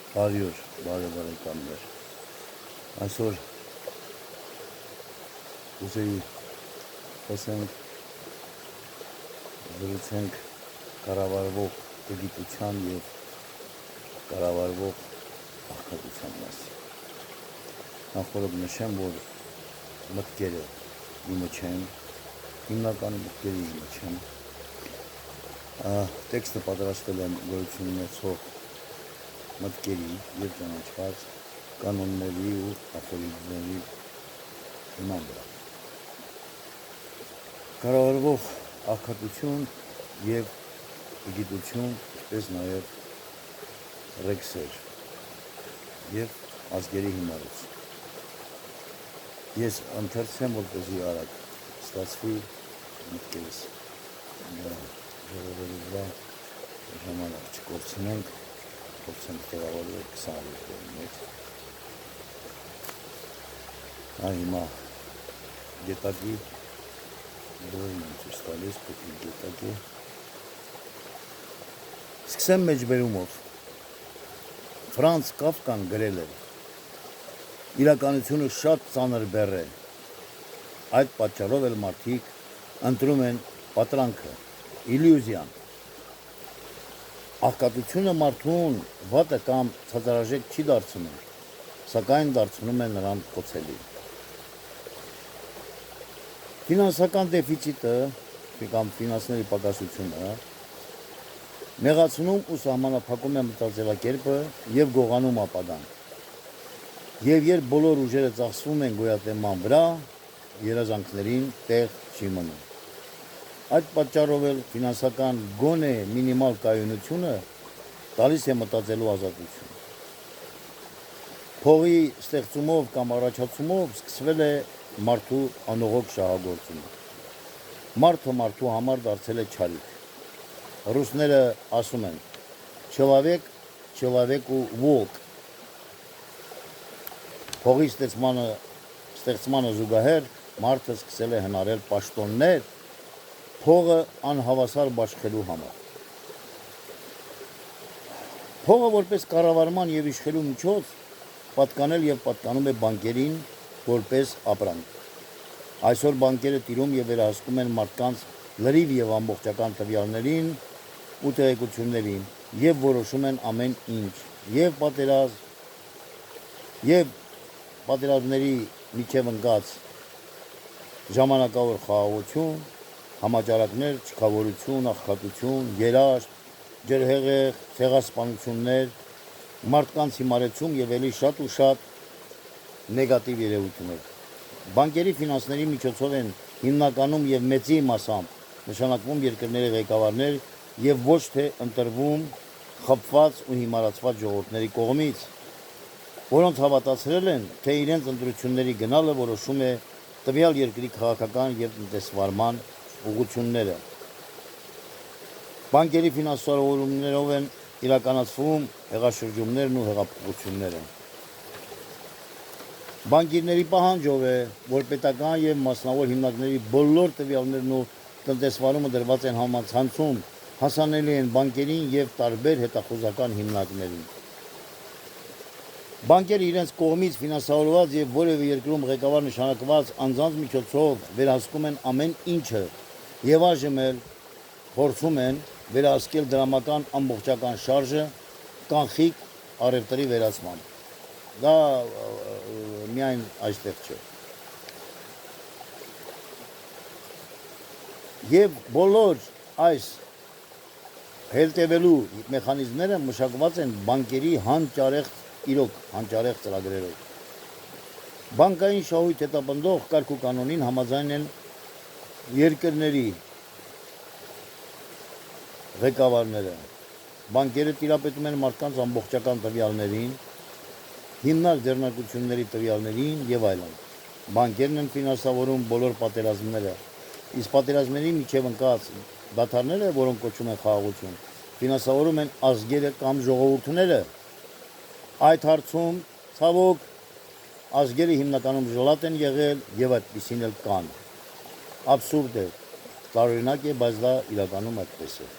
Բարյոր, բարեկամներ, այսօր ուզեի խոսենք, զրուցենք կառավարվող գիտության և կառավարվող աղքատության մասին։ Նախորդ նշեմ, որ մտքերը իմը չեն, հիմնական մտքերը իմը չեն։ Տեքստը պատրաստել եմ գոյություն ունեցող մտքերի և ճանաչված կանոնների ու աֆորիզմների հիման վրա։ Կառավարվող աղքատություն և գիտություն, ինչպես նաև ռեքսեր և ազգերի հիմարություն։ Ես ընթերցեմ, որպեսզի արագ ստացվի մտքերս ժողովելու վրա ժամանակ չկորցնենք, փորձենք տեղավորել 20 րոպեի մեջ։ Հիմա գետակի դրորն եմ ցույց տալիս, փոքրիկ գետակի։ Սկսեմ մեջբերումով։ Ֆրանց Կաֆկան գրել էր. իրականությունը շատ ծանր բեռ է, այդ պատճառով էլ մարդիկ ընտրում են պատրանքը, իլյուզիան։ Աղքատությունը մարդուն վատը կամ ցածրարժեք չի դարձնում, սակայն դարձնում է նրան խոցելի։ Ֆինանսական դեֆիցիտը կամ ֆինանսների պակասությունը նեղացնում ու սահմանափակում է մտածելակերպը և գողանում ապագան։ Եվ երբ բոլոր ուժերը ծախսվում են գոյատևման վրա, երազանքներին տեղ չի մնում։ Այդ պատճառով էլ ֆինանսական գոնե մինիմալ կայունությունը տալիս է մտածելու ազատություն։ Փողի ստեղծումով կամ առաջացումով սկսվել է մարդու անողոք շահագործումը։ Մարդը մարդու համար դարձել է չարիք։ Ռուսները ասում են. «Չելավեք, չելավեկու վոլկ»։ Փողի ստեղծմանը զուգահեռ մարդը սկսել է հնարել պաշտոններ փողը անհավասար բաշխելու համար։ Փողը որպես կառավարման և իշխելու միջոց պատկանել և պատկանում է բանկերին որպես ապրանք։ Այսօր բանկերը տիրում և վերահսկում են մարդկանց լրիվ և ամբողջական տվյալներին ու տեղեկություններին և որոշում են ամեն ինչ, և պատերազմների միջև ընկած ժամանակավոր խաղաղություն, համաճարակներ, չքավորություն, աղքատություն, երաշտ, ջրհեղեղ, ցեղասպանություններ, մարդկանց հիմարեցում և էլի շատ ու շատ նեգատիվ երևույթներ։ Բանկերի ֆինանսների միջոցով են հիմնականում և մեծի մասամբ նշանակվում երկրների ղեկավարներ և ոչ թե ընտրվում խաբված ու հիմարացված ժողովուրդների կողմից, որոնց հավատացրել են, թե իրենց ընտրությունների գնալը որոշում է տվյալ երկրի քաղաքական և տնտեսվարման ուղղությունները։ Բանկերի ֆինանսավորումներով են իրականացվում հեղաշրջումներն ու հեղափոխությունները։ Բանկիրների պահանջով է, որ պետական և մասնավոր հիմնարկների բոլոր տվյալներն ու տնտեսվարումը դրված են համացանցում, հասանելի են բանկերին և տարբեր հետախուզական հիմնարկներին։ Բանկերը իրենց կողմից ֆինանսավորված և որևէ երկրում ղեկավար նշանակված անձանց միջոցով վերահսկում են ամեն ինչը և այժմ էլ փորձում են վերահսկել դրամական ամբողջական շարժը կանխիկ առևտրի վերացմամբ։ Դա միայն այստեղ չէ։ Եվ բոլոր այս հետևելու մեխանիզմները մշակված են բանկերի հանճարեղ ծրագրերով։ Բանկային շահույթ հետապնդող կարգ ու կանոնին համաձայն են երկրների ղեկավարները։ Բանկերը տիրապետում են մարդկանց ամբողջական տվյալներին, հիմնարկ ձեռնարկությունների տվյալներին և այլն։ Բանկերն են ֆինանսավորում բոլոր պատերազմները, իսկ պատերազմների միջև ընկած դադարները, որոնք կոչվում են խաղաղություն, ֆինանսավորում են ազգերը կամ ժողովուրդները։ Այդ հարցում, ցավոք, ազգերը հիմնականում ժլատ են եղել և այդպիսին էլ կան։ Աբսուրդ է, տարօրինակ է, բայց դա իրականում այդպես է։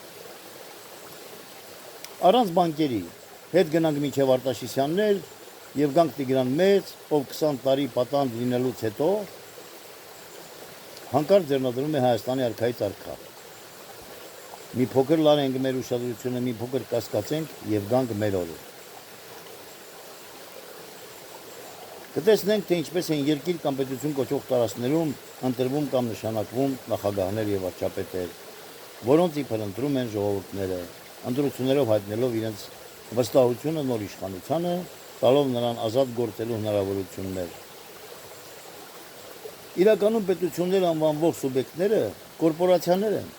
Առանց բանկերի հետ գնանք մինչև Արտաշիսյաններ եւ գանք Տիգրան Մեծ, ով 20 տարի պատանդ լինելուց հետո հանկարծ ձեռնադրում է Հայաստանի արքայից արքա։ Մի փոքր լարենք մեր ուշադրությունը, մի փոքր կասկածենք եւ գանք մեր օրը։ Կտեսնենք, թե ինչպես են երկիր կամ պետություն կոչող տարածքներում ընտրվում կամ նշանակվում նախագահներ եւ վարչապետեր, որոնց իբր ընտրում են ժողովուրդները, ընտրություններով հայտնելով իրենց վստահությունը նոր իշխանությանը, տալով նրան ազատ գործելու հնարավորություններ։ Իրականում պետություններ անվանվող սուբյեկտները կորպորացիաներ են,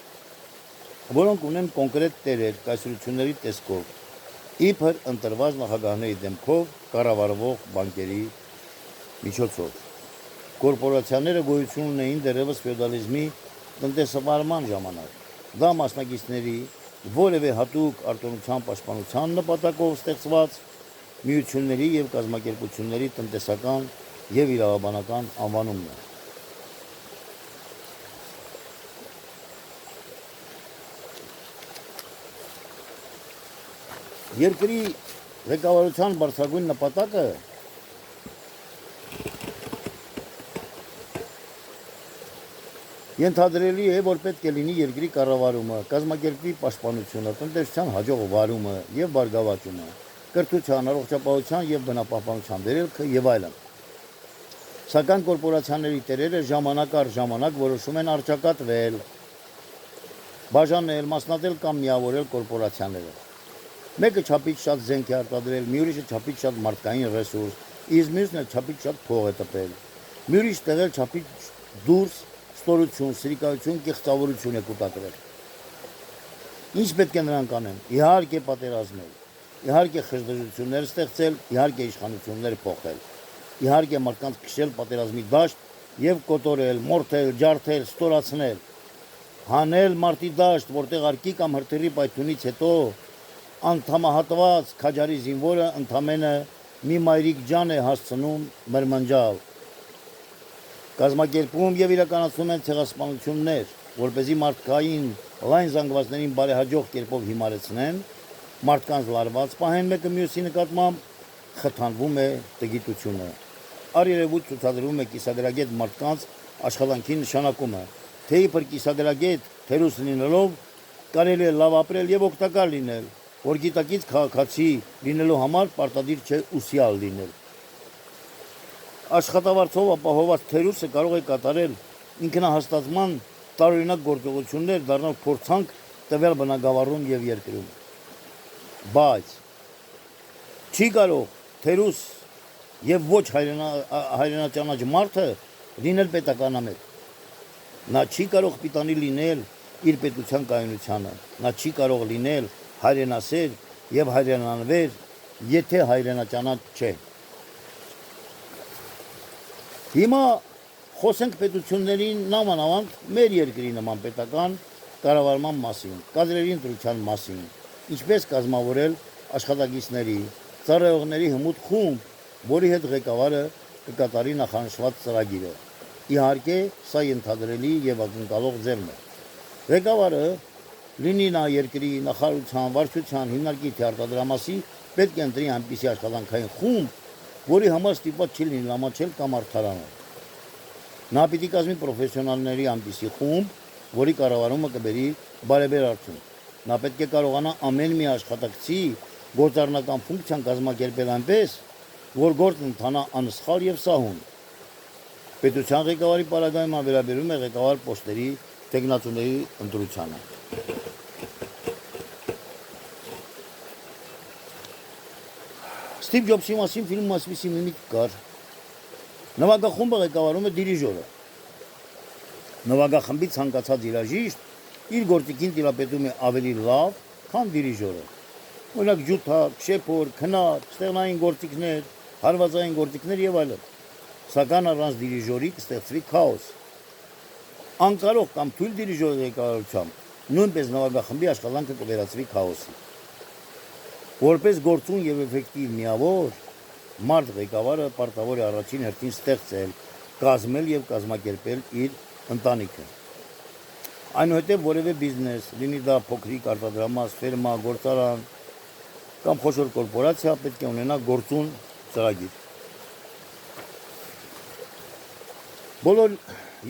որոնք ունեն կոնկրետ տերեր, կայսրությունների տեսքով, իբր ընտրված նախագահների դեմքով կառավարվող բանկերի միջոցով։ Կորպորացիաները գոյություն ունեին դեռևս ֆեոդալիզմի տնտեսվարման ժամանակ։ Դա մասնակիցների որևէ հատուկ արտոնության պաշտպանության նպատակով ստեղծված միությունների եւ կազմակերպությունների տնտեսական եւ իրավաբանական անվանումն է։ Երկրի ղեկավարության բարձրագույն նպատակը ենթադրելի է, որ պետք է լինի երկրի կառավարումը, կազմակերպի պաշտպանությունը, տնտեսության հաջող վարումը եւ բարգավաճումը, կրթության, առողջապահության եւ բնապահպանության վերելքը եւ այլն։ Սակայն կորպորացիաների տերերը ժամանակ առ ժամանակ որոշում են առճակատվել, բաժանել, մասնատել կամ միավորել կորպորացիաները։ Մեկը չափից շատ զենք է արտադրել, մի ուրիշը չափից շատ մարդկային ռեսուրս, իսկ մյուսն էլ չափից շատ փող է տպել։ Մի ուրիշ տեղել չափից դուրս ստորություն, սրիկայություն, կեղծավորություն է կուտակրել։ Ինչ պետք է նրանք անեն։ Իհարկե պատերազմել, իհարկե խժդժություններ ստեղծել, իհարկե իշխանություններ փոխել, իհարկե մարդկանց քշել պատերազմի դաշտ եւ կոտորել, մորթել, ջարդել, ստորացնել, հանել մարտի դաշտ, որտեղ արկի կամ հրթիռի պայթյունից հետո անդամահատված քաջարի զինվորը ընդամենը մի մայրիկ ջան է հասցնում մրմնջալ։ Կազմակերպում եւ իրականացնում են ցեղասպանություններ, որպեսզի մարդկային լայն զանգվածներին բարեհաջող կերպով հիմարեցնեն, մարդկանց լարված պահեն մեկը մյուսի նկատմամբ, խթանվում է տգիտությունը։ Արերևույթ ցուցադրվում է կիսագրագետ մարդկանց աշխատանքի նշանակումը, թե իբր կիսագրագետ թերուս լինելով կարելի է լավ ապրել եւ օգտակար լինել, որ գիտակից քաղաքացի լինելու համար պարտադիր չէ ուսյալ լինել։ Աշխատավարձով ապահովված թերուսը կարող է կատարել ինքնահաստատման տարօրինակ գործողություններ, դառնալ փորձանք տվյալ բնագավառում եւ երկրում։ Բայց չի կարող թերուս եւ ոչ հայրենաճանաչ մարդը լինել պետականամետ։ Նա չի կարող պիտանի լինել իր պետության կայունությանը, նա չի կարող լինել հայրենասեր եւ հայրենանվեր, եթե հայրենաճանաչ չէ։ Հիմա խոսենք պետություններին նամանավանդ մեր երկրի նման պետական կառավարման մասին, կադրերի ընտրության մասին, ինչպես կազմավորել աշխատակիցների, ծառայողների հմուտ խումբ, որի հետ ղեկավարը կկատարի նախանշված ծրագիրը։ Իհարկե, սա ենթադրելի եւ ակնկալող ձևն է։ Ղեկավարը լինի նա երկրի նախարարության, վարչության, հիմնարկի թե արտադրամասի, պետք է ընտրի այնպիսի աշխատանքային խումբ, որի համար ստիպված չի լինի լամաչել կամ արդարանալ։ Նա պիտի կազմի պրոֆեսիոնալների այնպիսի խումբ, որի կառավարումը կբերի բարեբեր արդյունք։ Նա պետք է կարողանա ամեն մի աշխատակցի գործառնական ֆունկցիան կազմակերպել այնպես, որ գործն ընթանա անսխալ եւ սահուն։ Պետության ղեկավարի պարագայում վերաբերում է ղեկավար պոստերի տեխնացուների ընտրությանը։ Ստիվ Ջոբսի մասին ֆիլմում ասվիսի մի միտք կար։ Նվագախումբը ղեկավարում է դիրիժորը։ Նվագախմբի ցանկացած դիրաժիշտ իր գործիքին տիրապետում է ավելի լավ, քան դիրիժորը։ Օրինակ ջութակ, շեփոր, քնար, ստեղնային գործիքներ, հարվածային գործիքներ եւ այլն։ Սակայն առանց դիրիժորի կստեղծվի քաոս։ Անկարող կամ թույլ դիրիժորի ղեկավարությամբ նույնպես նվագախմբի աշխատանքը կվերածվի քաոսի։ Որպես գործուն եւ էֆեկտիվ միավոր, մարդ ղեկավարը պարտավոր է առաջին հերթին ստեղծել, կազմել եւ կազմակերպել իր ընտանիքը։ Այնուհետև որևէ բիզնես, լինի դա փոքրիկ արտադրամաս, ֆերմա, գործարան, կամ խոշոր կորպորացիա պետք է ունենա գործուն ծրագիր։ Բոլոր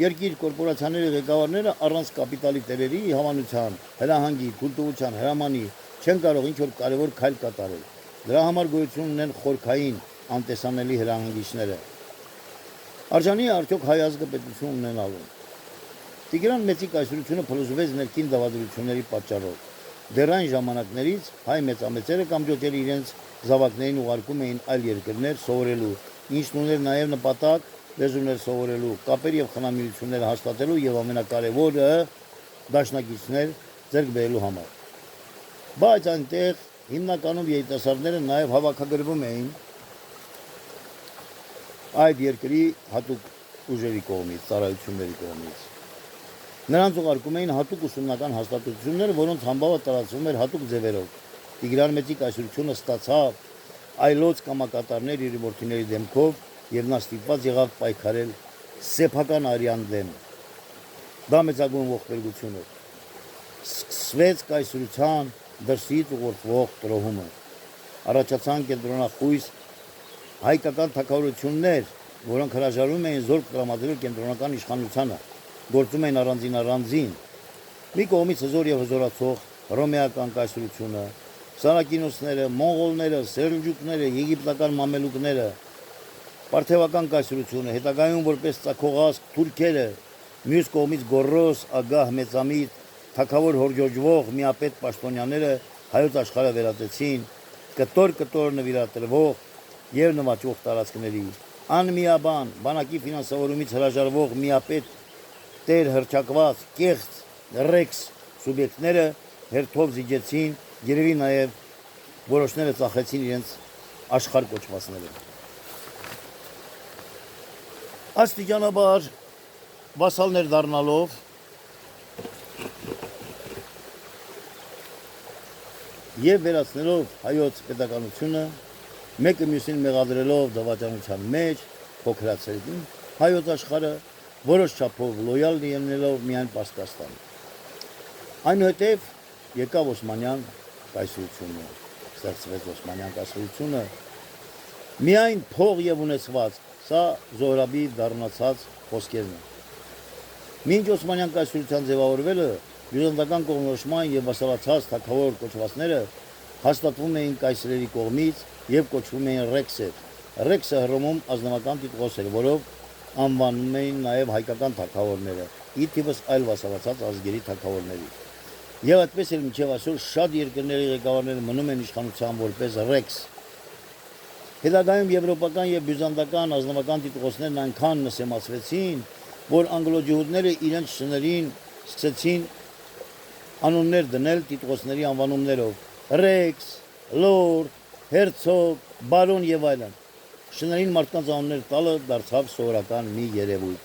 երկիր կորպորացիաների ղեկավարները առանց կապիտալի տերերի հավանության, հրահանգի, քультուրության, հրամանի չեն կարող ինչ-որ կարևոր քայլ կատարել։ Դրա համար գոյություն ունեն խորքային անտեսանելի հրահանգիչները։ Արժանի է արդյոք հայ ազգը պետություն ունենալու։ Տիգրան Մեծի կայսրությունը փլուզվեց ներքին դավադրությունների պատճառով։ Դեռ այն ժամանակներից հայ մեծամեծերը կամջոջել իրենց զավակներին ուղարկում էին այլ երկրներ սովորելու, ինչն ուներ նաև նպատակ լեզուներ սովորելու, կապեր եւ խնամիություններ հաստատելու եւ ամենակարևորը դաշնակիցներ ձեռք բերելու համար։ Բայց այնտեղ հիմնականում երիտասարդները նաև հավաքագրվում էին այդ երկրի հատուկ ուժերի կողմից, ծառայությունների կողմից։ Նրանց ուղարկում էին հատուկ ուսումնական հաստատություններ, որոնց համբավը տարածվում էր հատուկ ձևերով։ Տիգրան Մեծի կայսրությունը ստացավ այլոց կամակատարներ իր որդիների դեմքով եւ նա ստիպված եղավ պայքարել սեփական արյան դեմ։ Դա մեծագույն ողբերգություն էր։ Սկսվեց կայսրության դրսից ուղղորդվող տրոհումը։ Առաջացան կենտրոնախույս հայկական թագավորություններ, որոնք հրաժարվում էին զորք տրամադրել կենտրոնական իշխանությանը, գործում էին առանձին։ Մի կողմից հզոր եւ հզորացող հռոմեական կայսրությունը, սարակինոսները, մոնղոլները, սելջուկները, եգիպտական մամելուկները, Պարթևական կայսրությունը, հետագայում որպես ծագողազգ թուրքերը, մյուս կողմից գոռոզ, ագահ, մեծամիտ, թագավոր հորժոջվող միապետ պաշտոնյաները հայոց աշխարհը վերածեցին կտոր նվիրատրվող եւ նվաճվող տարածքների, անմիաբան, բանակի ֆինանսավորումից հրաժարվող միապետ տեր հրճակված կեղծ ռեքս սուբյեկտները հերթով զիջեցին, երևի նաեւ որոշները ծախեցին իրենց աշխարհ կոչվածները։ Աստիճանաբար վասալներ դառնալով եւ վերացնելով հայոց պետականությունը, մեկը մյուսին մեղադրելով դավաճանության մեջ, փոքրացրին հայոց աշխարհը, որոշ չափով լոյալ լինելով միայն Պարսկաստանը։ Այնուհետև եկավ Օսմանյան կայսրությունը, ստեղծվեց Օսմանյան կայսրությունը, միայն փող եւ ունեցված, սա Զոհրաբի դառնացած խոսքերն են։ Մինչ Օսմանյան կայսրության ձևավորվելը բյուզանդական կողմնորոշման եւ վասալացած թագավոր կոչվածները հաստատվում էին կայսրերի կողմից եւ կոչվում էին ռեքսեր։ Ռեքսը Հռոմում ազնվական տիտղոս էր, որով անվանում էին նաեւ հայկական թագավորները, ի թիվս այլ վասալացած ազգերի թագավորների։ Եվ այդպես էլ մինչև այսօր շատ երկրների ղեկավարները մնում են իշխանության որպես ռեքս։ Հետագայում եվրոպական եւ բյուզանդական ազնվական տիտղոսներն այնքան նսեմացվեցին, որ անգլոջիհուդները իրենց շներին սկսեցին անուններ դնել տիտղոսների անվանումներով՝ ռեքս, լորդ, հերցոգ, բարոն եւ այլն։ Շներին մարդկանց անուններ տալը դարձավ սովորական մի երևույթ։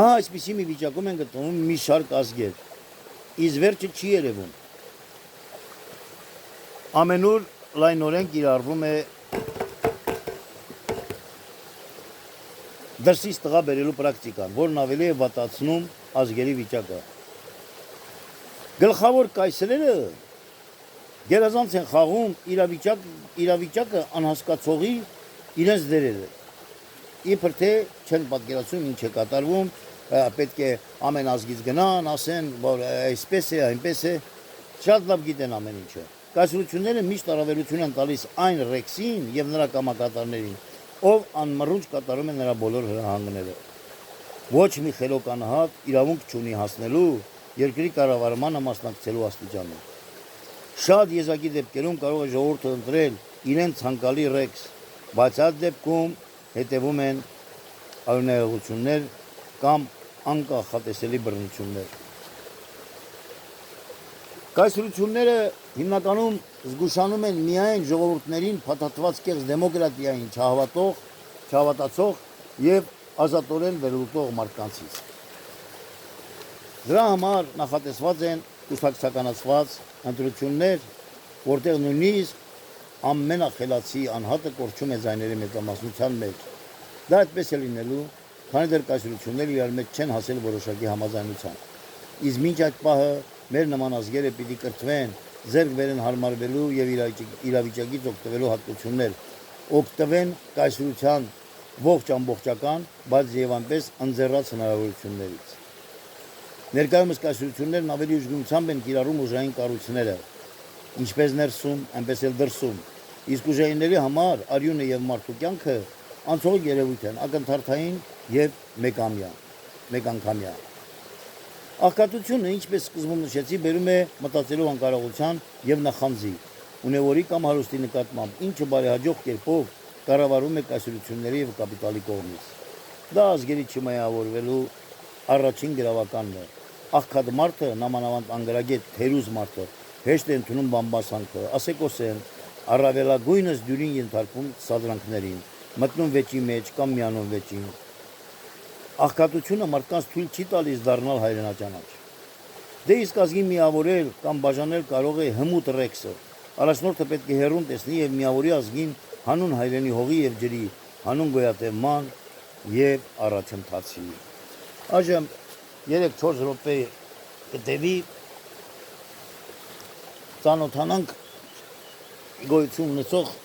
Այսպիսի մի վիճակում են գտնվում մի շարք ազգեր, իսկ վերջը չի երևում։ Ամենուր լայնորեն կիրառվում է դրսից տղա բերելու պրակտիկան, որն ավելի է վատացնում ազգերի վիճակը։ Գլխավոր կայսրերը գերազանց են խաղում իրավիճակը անհասկացողի իրենց դերերը։ Իբր թե չեն պատկերացնում ինչ է կատարվում, պետք է ամեն ազգից գնան, ասեն, որ այսպես է, այնպես է, շատ լավ գիտեն ամեն ինչը։ Կայսրությունները միշտ առավելություն են տալիս այն ռեքսին եւ նրա կամակատարներին, ով անմռունչ կատարում է նրա բոլոր հրահանգները։ Ոչ մի խելոք անհատ իրավունք չունի հասնելու երկրի կառավարմանը մասնակցելու աստիճանի։ Շատ եզակի դեպքերում կարող է ժողովուրդը ընտրել իրեն ցանկալի ռեքս, բայց այդ դեպքում հետևում են արյունահեղություններ կամ անկախատեսելի բռնություններ։ Կայսրությունները հիմնականում զգուշանում են միայն ժողովուրդներին փաթաթված կեղծ դեմոկրատիային չհավատացող եւ ազատորեն վերլուծող մարդկանցից։ Դրա համար նախատեսված են կուսակցականացված ընտրություններ, որտեղ նույնիսկ ամենախելացի անհատը կորչում է ձայների մեծամասնության մեջ։ Դա այդպես է լինելու, քանի դեռ կայսրությունները իրար մեջ չեն հասել որոշակի համաձայնության։ Իսկ մինչ այդ պահը մեր նման ազգերը պիտի կրթվեն ձեռք բերեն հարմարվելու եւ իրավիճակից օգտվելու հատկություններ, օգտվեն կայսրության ողջ ամբողջական, բայց եւ այնպես ընձեռած հնարավորություններից։ Ներկայումս կայսրություններն ավելի ուժգնությամբ են կիրառում ուժային կառույցները, ինչպես ներսում, այնպես էլ դրսում, իսկ ուժայինների համար արյունը եւ մարդու կյանքը անցողիկ երևույթ են, ակնթարթային եւ մեկանգամյա։ Աղքատությունը, ինչպես սկզբում նշեցի, բերում է մտածելու անկարողության եւ նախանձի, ունևորի կամ հարուստի նկատմամբ, ինչը բարեհաջող կերպով կառավարում է կայսրությունների եւ կապիտալի կողմից։ Դա ազգերի չմիավորվելու առաջին գրավականն է։ Աղքատ մարդը, նամանավանդ անգրագետ թերուզ մարդը, հեշտ է ընդունում բամբասանքը, ասեկոսեն, առավելագույնս դյուրին ենթարկվում սադրանքներին, մտնում վեճի մեջ կամ միանում վեճին։ Աղքատությունը մարդկանց թույլ չի տալիս դառնալ հայրենաճանաչ։ Դե իսկ ազգին միավորել կամ բաժանել կարող է հմուտ ռեքսը։ Առաջնորդը պետք է հեռուն տեսնի եւ միավորի ազգին հանուն հայրենի հողի եւ ջրի, հանուն գոյատևման եւ առաջընթացի։ Այժմ 3-4 րոպե կտևի ծանոթանանք գոյություն ունեցող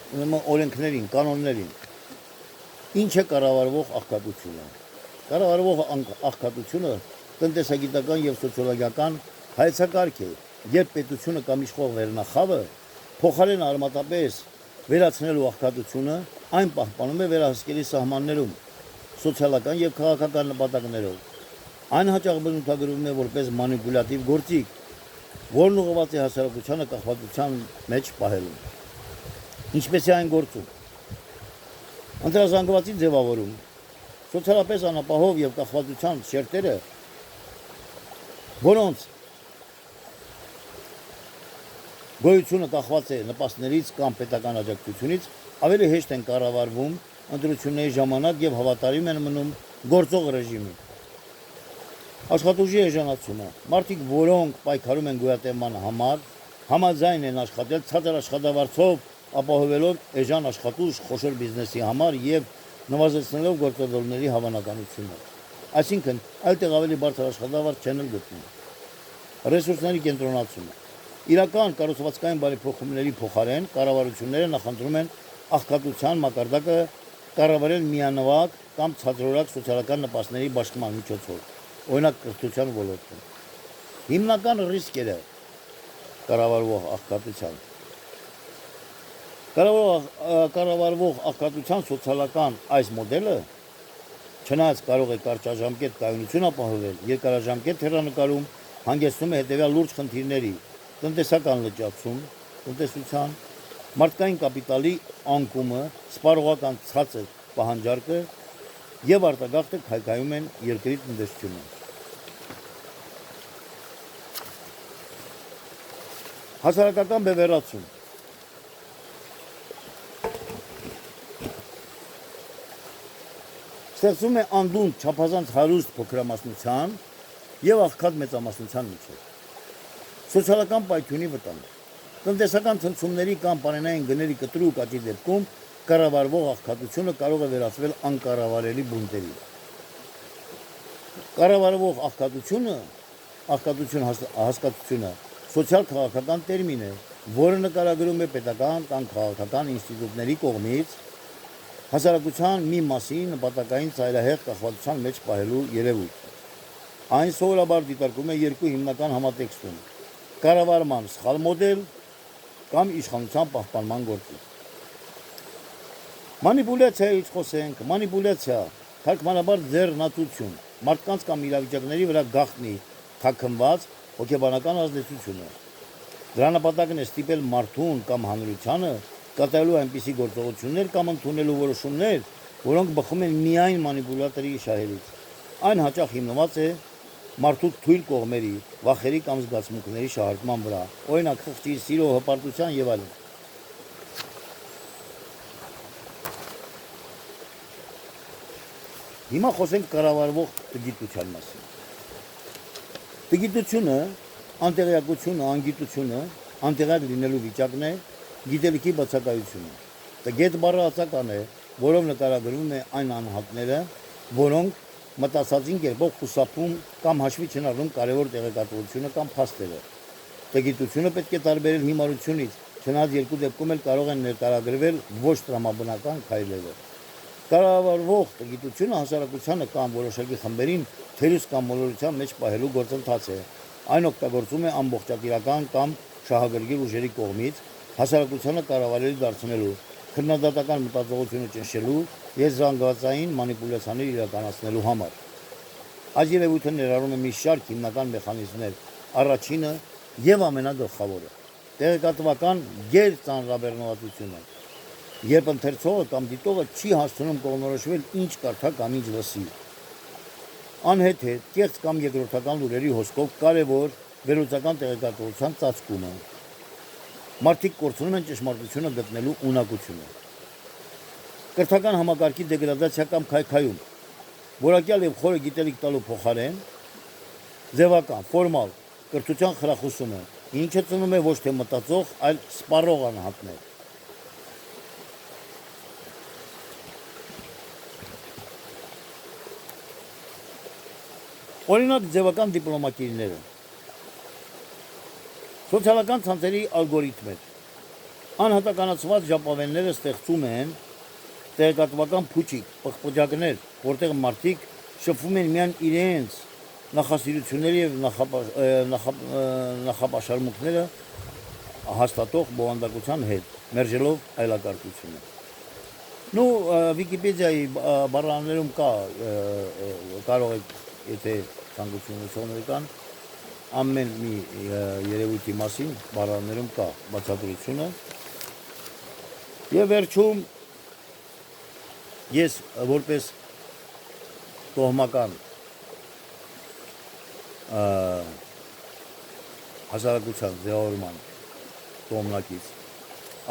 օրենքներին, կանոններին։ Ինչ է կառավարվող աղքատությունը։ Կառավարվող աղքատությունը տնտեսագիտական եւ սոցիոլոգիական հայեցակարգ է, երբ պետությունը կամ իշխող վերնախավը փոխարեն արմատապես վերացնելու աղքատությունը, այն պահպանում է վերահսկելի սահմաններում, սոցիալական եւ քաղաքական նպատակներով։ Այն հաճախ բնութագրվում է որպես մանիպուլյատիվ գործիք, որն ուղղված է հասարակությանը կախվածության մեջ պահելուն։ Ինչպես է այն գործում։ Ընտրազանգվածի ձևավորում, սոցիալապես անապահով եւ կախվածության շերտերը, որոնց գոյությունը կախված է նպաստներից կամ պետական աջակցությունից, ավելի հեշտ են կառավարվում ընտրությունների ժամանակ եւ հավատարիմ են մնում գործող ռեժիմին։ Աշխատուժի էժանացումը, մարդիկ, որոնք պայքարում են գոյատևման համար, համաձայն են աշխատել ցածր աշխատավարձով, ապահովելով էժան աշխատուժ խոշոր բիզնեսի համար եւ նվազեցնելով գործադոլների հավանականությունը։ Այսինքն, այդտեղ ավելի բարձր աշխատավարձ չեն գտնում։ Ռեսուրսների կենտրոնացումը։ Իրական կառուցվածքային բարեփոխումների փոխարեն կառավարությունները նախընտրում են աղքատության մակարդակը կառավարել միանվագ կամ ցածրորակ սոցիալական նպաստների բաշխման միջոցով, օրինակ կրթության ոլորտում։ Հիմնական ռիսկերը կառավարվող աղքատության Կառավարվող աղքատության սոցիալական այս մոդելը, չնայած կարող է կարճաժամկետ կայունություն ապահովել, երկարաժամկետ հեռանկարում հանգեցնում է հետևյալ լուրջ խնդիրների՝ տնտեսական լճացում, տնտեսության, մարդկային կապիտալի անկումը, սպառողական ցածր պահանջարկը եւ արտագաղթը քայքայում են երկրի տնտեսությունը։ Հասարակական բևեռացում։ Ստեղծվում է անդունդ չափազանց հարուստ փոքրամասնության եւ աղքատ մեծամասնության միջեւ։ Սոցիալական պայթյունի վտանգ։ Տնտեսական ցնցումների կամ պարենային գների կտրուկ աճի դեպքում կառավարվող աղքատությունը կարող է վերածվել անկառավարելի բունտերի։ Կառավարվող աղքատություն հասկացությունը սոցիալ-քաղաքական տերմին է, որը նկարագրում է պետական կամ քաղաքական ինստիտուտների կողմից հասարակության մի մասի նպատակային ծայրահեղ կախվածության մեջ պահելու երևույթ։ Այն սովորաբար դիտարկում է երկու հիմնական համատեքստում՝ կառավարման սխալ մոդել կամ իշխանության պահպանման գործիք։ Մանիպուլյացիայից խոսենք, մանիպուլյացիա, թարգմանաբար ձեռնացություն, մարդկանց կամ իրավիճակների վրա գաղտնի, թաքնված հոգեբանական ազդեցությունը։ Դրա նպատակն է ստիպել մարդուն կամ հանրությանը կատարելու այնպիսի գործողություններ կամ ընդունելու որոշումներ, որոնք բխում են միայն մանիպուլյատորի շահերից։ Այն հաճախ հիմնված է մարդու թույլ կողմերի, վախերի կամ զգացմունքների շահարկման վրա, օրինակ խղճի, սիրո, հպարտության եւ այլն։ Հիմա խոսենք կառավարվող տգիտության մասին։ Տգիտությունը, անտեղյակությունը, անգիտությունը, անտեղյակ լինելու վիճակն է, գիտելիքի բացակայությունը։ Տգետ բառը ածական է, որով նկարագրվում է այն անհատները, որոնք մտածածին կերպով խուսափում կամ հաշվի չնայում կարևոր տեղեկատվությունը կամ փաստերը։ Տգիտությունը պետք է տարբերել հիմարությունից, չնայած երկու դեպքում էլ կարող են ներկայագրվել ոչ տրամաբանական քայլերը։ Կառավարվող տգիտությունը հասարակությանը կամ որոշակի խմբերին թերուս կամ մոլորության մեջ պահելու գործընթաց է։ Այն օգտագործում է ամբողջատիրական կամ շահագրգիռ ուժերի կողմից հասարակությանը կառավարելի դարձնելու, քննադատական մտածողությունը ճնշելու եւ զանգվածային մանիպուլյացիաներ իրականացնելու համար։ Այս երևույթը ներառում է մի շարք հիմնական մեխանիզմներ։ Առաջինը եւ ամենագլխավորը տեղեկատվական գերծանրաբեռնվածությունը, երբ ընթերցողը կամ դիտողը չի հասցնում կողմնորոշվել ինչ կարդա կամ ինչ լսի։ Անհեթեթ, կեղծ կամ երկրորդական լուրերի հոսքով կարևոր վերլուծական տեղեկատվության ծածկումը։ Մարդիկ կորցնում են ճշմարտությունը գտնելու ունակությունը։ Կրթական համակարգի դեգրադացիա կամ քայքայում, որակյալ եւ խորը գիտելիք տալու փոխարեն ձևական, ֆորմալ կրթության խրախուսումը, ինչը ծնում է ոչ թե մտածող, այլ սպառող անհատներ։ Օրինակ ձևական դիպլոմատիաները։ Սոցիալական ցանցերի ալգորիթմեր։ Անհատականացված ժապավենները ստեղծում են տեղեկատվական փուչիկ, պղպջակներ, որտեղ մարդիկ շփվում են միայն իրենց նախասիրությունների եւ նախապաշարմունքները հաստատող բովանդակության հետ, մերժելով այլակարգությունը։ Վիկիպեդիայի բառաներում կա, կարող եք, եթե ցանկություն ունեցողներ կան, ամեն մի երևույթի մասին բառաներում կա բացատրությունը։ Եվ վերջում ես որպես տոհմական հասարակության ձևավորման տոհմնակից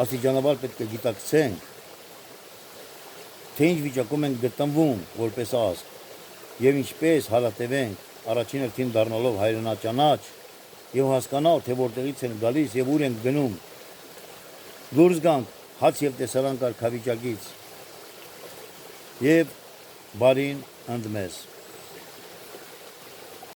աստիճանաբար պետք է գիտակցենք, թե ինչ վիճակում ենք գտնվում որպես ազգ եւ ինչպես հարատևենք առաջին հերթին դառնալով հայրենաճանաչ եւ հասկանալ, թե որտեղից են գալիս եւ ուր են գնում, դուրս գանք հաց եւ տեսարան կարգավիճակից եւ բարին ընդմեզ։